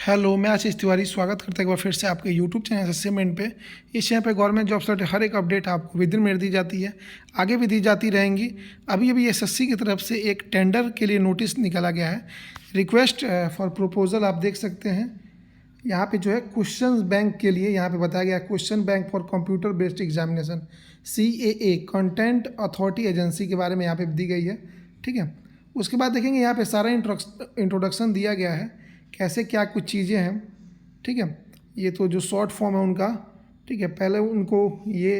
Hello, मैं आशीष तिवारी स्वागत करता हूं एक बार फिर से आपके यूट्यूब चैनल असेसमेंट पे। इस चैनल पे गवर्नमेंट जॉब से रिलेटेड हर एक अपडेट आपको विद इन मिनट दी जाती है, आगे भी दी जाती रहेंगी। अभी अभी एसएससी की तरफ से एक टेंडर के लिए नोटिस निकाला गया है, रिक्वेस्ट फॉर प्रपोजल। आप देख सकते हैं यहाँ पे जो है क्वेश्चन बैंक के लिए यहाँ पे बताया गया है, question bank for computer based examination CAA content authority agency के बारे में यहाँ पे दी गई है। ठीक है, उसके बाद देखेंगे यहाँ पे सारा इंट्रोडक्शन दिया गया है, कैसे क्या कुछ चीज़ें हैं। ठीक है, ये तो जो शॉर्ट फॉर्म है उनका। ठीक है, पहले उनको ये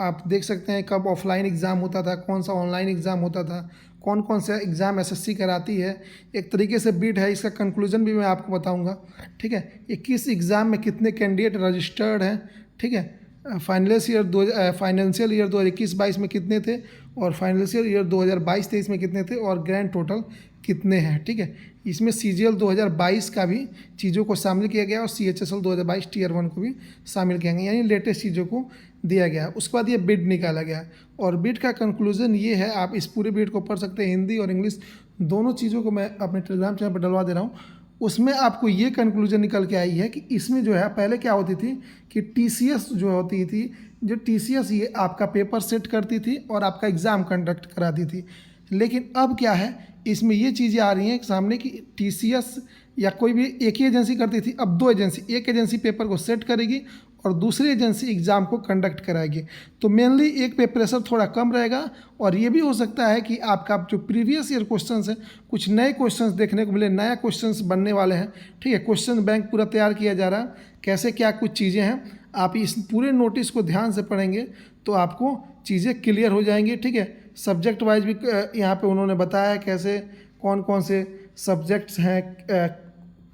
आप देख सकते हैं कब ऑफलाइन एग्ज़ाम होता था, कौन सा ऑनलाइन एग्ज़ाम होता था, कौन कौन सा एग्ज़ाम एसएससी कराती है, एक तरीके से बिट है। इसका कंक्लूजन भी मैं आपको बताऊंगा। ठीक है, ये किस एग्ज़ाम में कितने कैंडिडेट रजिस्टर्ड हैं। ठीक है, फाइनेंशियल ईयर 2021-22 में कितने थे और फाइनेंशियल ईयर 2022-23 में कितने थे और ग्रैंड टोटल कितने हैं। ठीक है, इसमें CGL 2022 का भी चीज़ों को शामिल किया गया और CHSL 2022 Tier 1 को भी शामिल किया गया, यानी लेटेस्ट चीज़ों को दिया गया। उसके बाद ये बिड निकाला गया और बिड का कंक्लूजन ये है, आप इस पूरे बिड को पढ़ सकते हैं। हिंदी और इंग्लिश दोनों चीज़ों को मैं अपने टेलीग्राम चैनल पर डलवा दे रहा हूँ। उसमें आपको ये कंक्लूजन निकल के आई है कि इसमें जो है पहले क्या होती थी कि TCS जो होती थी, जो TCS ये आपका पेपर सेट करती थी और आपका एग्ज़ाम कंडक्ट कराती थी। लेकिन अब क्या है, इसमें ये चीज़ें आ रही हैं सामने कि TCS या कोई भी एक ही एजेंसी करती थी, अब दो एजेंसी, एक एजेंसी पेपर को सेट करेगी और दूसरी एजेंसी एग्ज़ाम को कंडक्ट कराएगी। तो मेनली एक पे प्रेशर थोड़ा कम रहेगा और ये भी हो सकता है कि आपका जो प्रीवियस ईयर क्वेश्चंस हैं, कुछ नए क्वेश्चंस देखने को मिले, नया क्वेश्चंस बनने वाले हैं। ठीक है, क्वेश्चन बैंक पूरा तैयार किया जा रहा है, कैसे क्या कुछ चीज़ें हैं। आप इस पूरे नोटिस को ध्यान से पढ़ेंगे तो आपको चीज़ें क्लियर हो जाएंगी। ठीक है, सब्जेक्ट वाइज भी यहाँ पे उन्होंने बताया है कैसे कौन कौन से सब्जेक्ट्स हैं।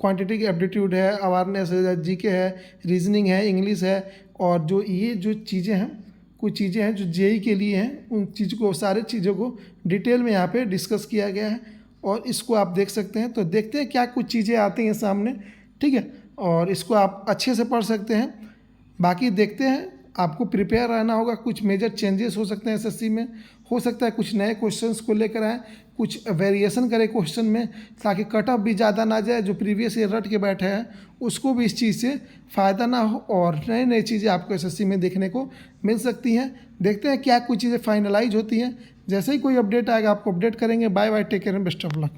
क्वांटिटी की एप्टीट्यूड है, अवेयरनेस है, GK है, रीजनिंग है, इंग्लिश है, और जो ये जो चीज़ें हैं, कुछ चीज़ें हैं जो JEE के लिए हैं, उन चीज़ को, सारे चीज़ों को डिटेल में यहाँ पे डिस्कस किया गया है और इसको आप देख सकते हैं। तो देखते हैं क्या कुछ चीज़ें आती हैं सामने। ठीक है, और इसको आप अच्छे से पढ़ सकते हैं। बाकी देखते हैं, आपको प्रिपेयर रहना होगा। कुछ मेजर चेंजेस हो सकते हैं SSC में, हो सकता है कुछ नए क्वेश्चंस को लेकर आए, कुछ वेरिएशन करें क्वेश्चन में, ताकि कट ऑफ भी ज़्यादा ना जाए। जो प्रीवियस ईयर रट के बैठे हैं उसको भी इस चीज़ से फ़ायदा ना हो और नई नई चीज़ें आपको SSC में देखने को मिल सकती हैं। देखते हैं क्या कुछ चीज़ें फाइनलाइज होती हैं। जैसे ही कोई अपडेट आएगा आपको अपडेट करेंगे। Bye bye, take care and best of luck.